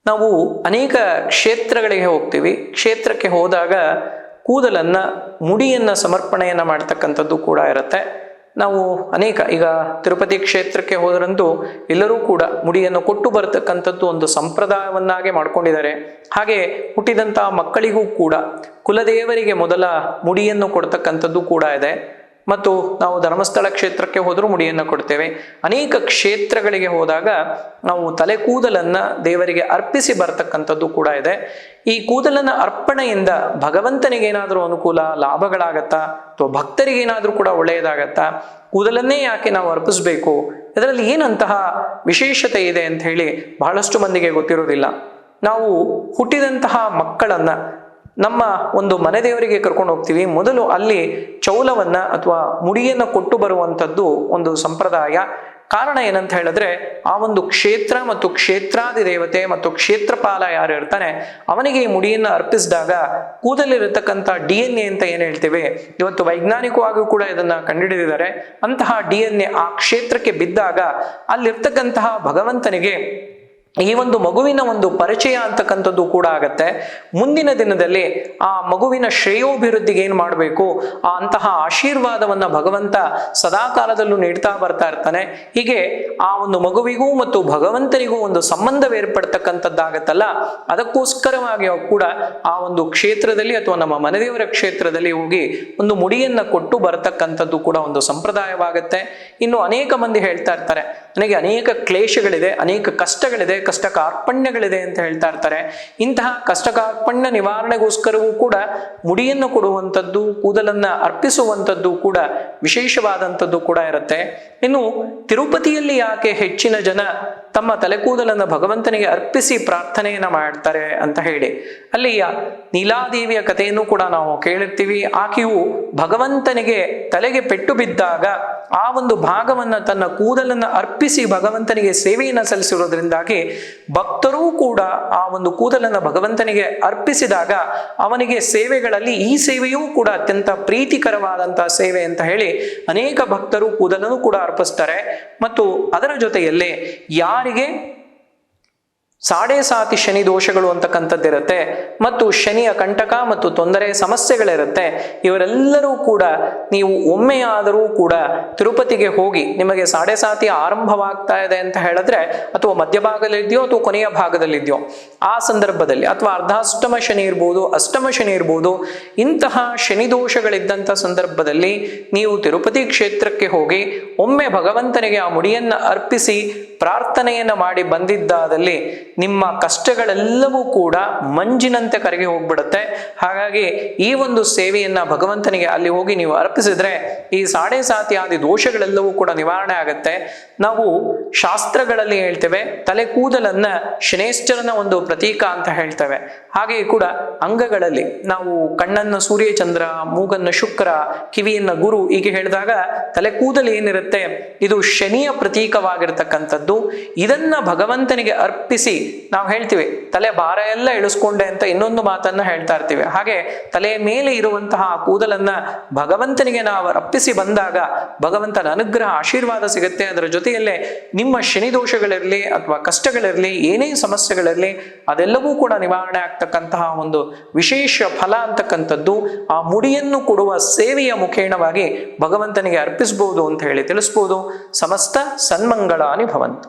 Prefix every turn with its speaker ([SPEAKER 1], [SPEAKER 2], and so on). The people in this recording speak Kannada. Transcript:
[SPEAKER 1] ನಾವು ಅನೇಕ ಕ್ಷೇತ್ರಗಳಿಗೆ ಹೋಗ್ತೀವಿ. ಕ್ಷೇತ್ರಕ್ಕೆ ಹೋದಾಗ ಕೂದಲನ್ನು ಮುಡಿಯನ್ನು ಸಮರ್ಪಣೆಯನ್ನು ಮಾಡ್ತಕ್ಕಂಥದ್ದು ಕೂಡ ಇರುತ್ತೆ. ನಾವು ಅನೇಕ ಈಗ ತಿರುಪತಿ ಕ್ಷೇತ್ರಕ್ಕೆ ಹೋದರಂತೂ ಎಲ್ಲರೂ ಕೂಡ ಮುಡಿಯನ್ನು ಕೊಟ್ಟು ಬರತಕ್ಕಂಥದ್ದು ಒಂದು ಸಂಪ್ರದಾಯವನ್ನಾಗೆ ಮಾಡ್ಕೊಂಡಿದ್ದಾರೆ. ಹಾಗೆ ಹುಟ್ಟಿದಂತಹ ಮಕ್ಕಳಿಗೂ ಕೂಡ ಕುಲದೇವರಿಗೆ ಮೊದಲ ಮುಡಿಯನ್ನು ಕೊಡ್ತಕ್ಕಂಥದ್ದು ಕೂಡ ಇದೆ. ಮತ್ತು ನಾವು ಧರ್ಮಸ್ಥಳ ಕ್ಷೇತ್ರಕ್ಕೆ ಹೋದರೂ ಮುಡಿಯನ್ನು ಕೊಡ್ತೇವೆ. ಅನೇಕ ಕ್ಷೇತ್ರಗಳಿಗೆ ಹೋದಾಗ ನಾವು ತಲೆ ಕೂದಲನ್ನು ದೇವರಿಗೆ ಅರ್ಪಿಸಿ ಬರ್ತಕ್ಕಂಥದ್ದು ಕೂಡ ಇದೆ. ಈ ಕೂದಲನ್ನು ಅರ್ಪಣೆಯಿಂದ ಭಗವಂತನಿಗೆ ಏನಾದರೂ ಅನುಕೂಲ ಲಾಭಗಳಾಗತ್ತಾ ಅಥವಾ ಭಕ್ತರಿಗೇನಾದರೂ ಕೂಡ ಒಳ್ಳೆಯದಾಗತ್ತಾ? ಕೂದಲನ್ನೇ ಯಾಕೆ ನಾವು ಅರ್ಪಿಸಬೇಕು? ಇದರಲ್ಲಿ ಏನಂತಹ ವಿಶೇಷತೆ ಇದೆ ಅಂತ ಹೇಳಿ ಬಹಳಷ್ಟು ಮಂದಿಗೆ ಗೊತ್ತಿರೋದಿಲ್ಲ. ನಾವು ಹುಟ್ಟಿದಂತಹ ಮಕ್ಕಳನ್ನು ನಮ್ಮ ಒಂದು ಮನೆ ದೇವರಿಗೆ ಕರ್ಕೊಂಡು ಹೋಗ್ತೀವಿ. ಮೊದಲು ಅಲ್ಲಿ ಚೌಲವನ್ನು ಅಥವಾ ಮುಡಿಯನ್ನು ಕೊಟ್ಟು ಬರುವಂಥದ್ದು ಒಂದು ಸಂಪ್ರದಾಯ. ಕಾರಣ ಏನಂತ ಹೇಳಿದ್ರೆ, ಆ ಒಂದು ಕ್ಷೇತ್ರ ಮತ್ತು ಕ್ಷೇತ್ರಾದಿ ದೇವತೆ ಮತ್ತು ಕ್ಷೇತ್ರಪಾಲ ಯಾರು ಇರ್ತಾನೆ ಅವನಿಗೆ ಈ ಮುಡಿಯನ್ನು ಅರ್ಪಿಸಿದಾಗ ಕೂದಲಿರತಕ್ಕಂಥ DNA ಅಂತ ಏನು ಹೇಳ್ತೇವೆ, ಇವತ್ತು ವೈಜ್ಞಾನಿಕವಾಗಿಯೂ ಕೂಡ ಇದನ್ನ ಕಂಡುಹಿಡಿದಿದ್ದಾರೆ. ಅಂತಹ DNA ಆ ಕ್ಷೇತ್ರಕ್ಕೆ ಬಿದ್ದಾಗ ಅಲ್ಲಿರ್ತಕ್ಕಂತಹ ಭಗವಂತನಿಗೆ ಈ ಒಂದು ಮಗುವಿನ ಒಂದು ಪರಿಚಯ ಅಂತಕ್ಕಂಥದ್ದು ಕೂಡ ಆಗತ್ತೆ. ಮುಂದಿನ ದಿನದಲ್ಲಿ ಆ ಮಗುವಿನ ಶ್ರೇಯೋಭಿವೃದ್ಧಿಗೆ ಏನು ಮಾಡಬೇಕು, ಅಂತಹ ಆಶೀರ್ವಾದವನ್ನ ಭಗವಂತ ಸದಾಕಾಲದಲ್ಲೂ ನೀಡ್ತಾ ಬರ್ತಾ ಇರ್ತಾನೆ. ಹೀಗೆ ಆ ಒಂದು ಮಗುವಿಗೂ ಮತ್ತು ಭಗವಂತನಿಗೂ ಒಂದು ಸಂಬಂಧವೇ ಏರ್ಪಡ್ತಕ್ಕಂಥದ್ದಾಗತ್ತಲ್ಲ, ಅದಕ್ಕೋಸ್ಕರವಾಗಿ ಕೂಡ ಆ ಒಂದು ಕ್ಷೇತ್ರದಲ್ಲಿ ಅಥವಾ ನಮ್ಮ ಮನೆದೇವರ ಕ್ಷೇತ್ರದಲ್ಲಿ ಹೋಗಿ ಒಂದು ಮುಡಿಯನ್ನ ಕೊಟ್ಟು ಬರತಕ್ಕಂಥದ್ದು ಕೂಡ ಒಂದು ಸಂಪ್ರದಾಯವಾಗತ್ತೆ. ಇನ್ನು ಅನೇಕ ಮಂದಿ ಹೇಳ್ತಾ ಇರ್ತಾರೆ, ನನಗೆ ಅನೇಕ ಕ್ಲೇಶಗಳಿದೆ, ಅನೇಕ ಕಷ್ಟಗಳಿದೆ, ಕಷ್ಟ ಕಾರ್ಪಣ್ಯಗಳಿದೆ ಅಂತ ಹೇಳ್ತಾ ಇರ್ತಾರೆ. ಇಂತಹ ಕಷ್ಟ ಕಾರ್ಪಣ್ಯ ನಿವಾರಣೆಗೋಸ್ಕರವೂ ಕೂಡ ಮುಡಿಯನ್ನು ಕೊಡುವಂಥದ್ದು, ಕೂದಲನ್ನ ಅರ್ಪಿಸುವಂಥದ್ದು ಕೂಡ ವಿಶೇಷವಾದಂಥದ್ದು ಕೂಡ ಇರುತ್ತೆ. ಇನ್ನು ತಿರುಪತಿಯಲ್ಲಿ ಯಾಕೆ ಹೆಚ್ಚಿನ ಜನ ತಮ್ಮ ತಲೆಕೂದಲನ್ನು ಭಗವಂತನಿಗೆ ಅರ್ಪಿಸಿ ಪ್ರಾರ್ಥನೆಯನ್ನ ಮಾಡ್ತಾರೆ ಅಂತ ಹೇಳಿ, ಅಲ್ಲಿಯ ನೀಲಾದೇವಿಯ ಕಥೆಯನ್ನು ಕೂಡ ನಾವು ಕೇಳಿರ್ತೀವಿ. ಆಕೆಯು ಭಗವಂತನಿಗೆ ತಲೆಗೆ ಪೆಟ್ಟು ಬಿದ್ದಾಗ ಆ ಒಂದು ಭಾಗವನ್ನ ತನ್ನ ಕೂದಲನ್ನು ಅರ್ಪಿಸಿ ಭಗವಂತನಿಗೆ ಸೇವೆಯನ್ನು ಸಲ್ಲಿಸಿರೋದ್ರಿಂದಾಗಿ ಭಕ್ತರೂ ಕೂಡ ಆ ಒಂದು ಕೂದಲನ್ನು ಭಗವಂತನಿಗೆ ಅರ್ಪಿಸಿದಾಗ ಅವನಿಗೆ ಸೇವೆಗಳಲ್ಲಿ ಈ ಸೇವೆಯೂ ಕೂಡ ಅತ್ಯಂತ ಪ್ರೀತಿಕರವಾದಂತಹ ಸೇವೆ ಅಂತ ಹೇಳಿ ಅನೇಕ ಭಕ್ತರು ಕೂದಲನ್ನು ಕೂಡ ಅರ್ಪಿಸ್ತಾರೆ. ಮತ್ತು ಅದರ ಜೊತೆಯಲ್ಲೇ ಯಾರಿಗೆ ಸಾಡೆ ಶನಿ ದೋಷಗಳು ಅಂತಕ್ಕಂಥದ್ದಿರುತ್ತೆ ಮತ್ತು ಶನಿಯ ಕಂಟಕ ಮತ್ತು ತೊಂದರೆ ಸಮಸ್ಯೆಗಳಿರುತ್ತೆ, ಇವರೆಲ್ಲರೂ ಕೂಡ ನೀವು ಒಮ್ಮೆಯಾದರೂ ಕೂಡ ತಿರುಪತಿಗೆ ಹೋಗಿ ನಿಮಗೆ ಸಾಡೆ ಆರಂಭವಾಗ್ತಾ ಇದೆ ಅಂತ ಹೇಳಿದ್ರೆ, ಅಥವಾ ಮಧ್ಯಭಾಗದಲ್ಲಿದೆಯೋ ಅಥವಾ ಕೊನೆಯ ಭಾಗದಲ್ಲಿದೆಯೋ ಆ ಸಂದರ್ಭದಲ್ಲಿ, ಅಥವಾ ಅರ್ಧಾಷ್ಟಮ ಶನಿ ಇರ್ಬೋದು, ಅಷ್ಟಮ ಶನಿ ಇರ್ಬೋದು, ಇಂತಹ ಶನಿ ದೋಷಗಳಿದ್ದಂಥ ಸಂದರ್ಭದಲ್ಲಿ ನೀವು ತಿರುಪತಿ ಕ್ಷೇತ್ರಕ್ಕೆ ಹೋಗಿ ಒಮ್ಮೆ ಭಗವಂತನಿಗೆ ಆ ಮುಡಿಯನ್ನ ಅರ್ಪಿಸಿ ಪ್ರಾರ್ಥನೆಯನ್ನ ಮಾಡಿ ಬಂದಿದ್ದಾದಲ್ಲಿ ನಿಮ್ಮ ಕಷ್ಟಗಳೆಲ್ಲವೂ ಕೂಡ ಮಂಜಿನಂತೆ ಕರಗಿ ಹೋಗ್ಬಿಡುತ್ತೆ. ಹಾಗಾಗಿ ಈ ಒಂದು ಸೇವೆಯನ್ನ ಭಗವಂತನಿಗೆ ಅಲ್ಲಿ ಹೋಗಿ ನೀವು ಅರ್ಪಿಸಿದ್ರೆ ಈ ಸಾಡೆ ಆದಿ ದೋಷಗಳೆಲ್ಲವೂ ಕೂಡ ನಿವಾರಣೆ ಆಗುತ್ತೆ. ನಾವು ಶಾಸ್ತ್ರಗಳಲ್ಲಿ ಹೇಳ್ತೇವೆ ತಲೆ ಕೂದಲನ್ನ ಶನೇಶ್ವರನ ಒಂದು ಪ್ರತೀಕ ಅಂತ ಹೇಳ್ತೇವೆ. ಹಾಗೆ ಕೂಡ ಅಂಗಗಳಲ್ಲಿ ನಾವು ಕಣ್ಣನ್ನ ಸೂರ್ಯ ಚಂದ್ರ, ಮೂಗನ್ನ ಶುಕ್ರ, ಕಿವಿಯನ್ನ ಗುರು ಹೀಗೆ ಹೇಳಿದಾಗ ತಲೆ ಕೂದಲು ಏನಿರುತ್ತೆ ಇದು ಶನಿಯ ಪ್ರತೀಕವಾಗಿರ್ತಕ್ಕಂಥದ್ದು. ಇದನ್ನ ಭಗವಂತನಿಗೆ ಅರ್ಪಿಸಿ ನಾವು ಹೇಳ್ತೀವಿ ತಲೆ ಭಾರ ಎಲ್ಲ ಇಳಿಸ್ಕೊಂಡೆ ಅಂತ ಇನ್ನೊಂದು ಮಾತನ್ನ ಹೇಳ್ತಾ ಇರ್ತೀವಿ. ಹಾಗೆ ತಲೆಯ ಮೇಲೆ ಇರುವಂತಹ ಕೂದಲನ್ನ ಭಗವಂತನಿಗೆ ನಾವು ಅರ್ಪಿಸಿ ಬಂದಾಗ ಭಗವಂತನ ಅನುಗ್ರಹ ಆಶೀರ್ವಾದ ಸಿಗುತ್ತೆ. ಅದರ ಜೊತೆಯಲ್ಲೇ ನಿಮ್ಮ ಶನಿ ದೋಷಗಳಿರಲಿ ಅಥವಾ ಕಷ್ಟಗಳಿರಲಿ, ಏನೇ ಸಮಸ್ಯೆಗಳಿರಲಿ ಅದೆಲ್ಲವೂ ಕೂಡ ನಿವಾರಣೆ ಆಗ್ತಕ್ಕಂತಹ ಒಂದು ವಿಶೇಷ ಫಲ ಅಂತಕ್ಕಂಥದ್ದು ಆ ಮುಡಿಯನ್ನು ಕೊಡುವ ಸೇವೆಯ ಮುಖೇಣವಾಗಿ ಭಗವಂತನಿಗೆ ಅರ್ಪಿಸಬಹುದು ಅಂತ ಹೇಳಿ ತಿಳಿಸ್ಬೋದು. ಸಮಸ್ತ ಸನ್ಮಂಗಳಾನಿ ಭವಂತು.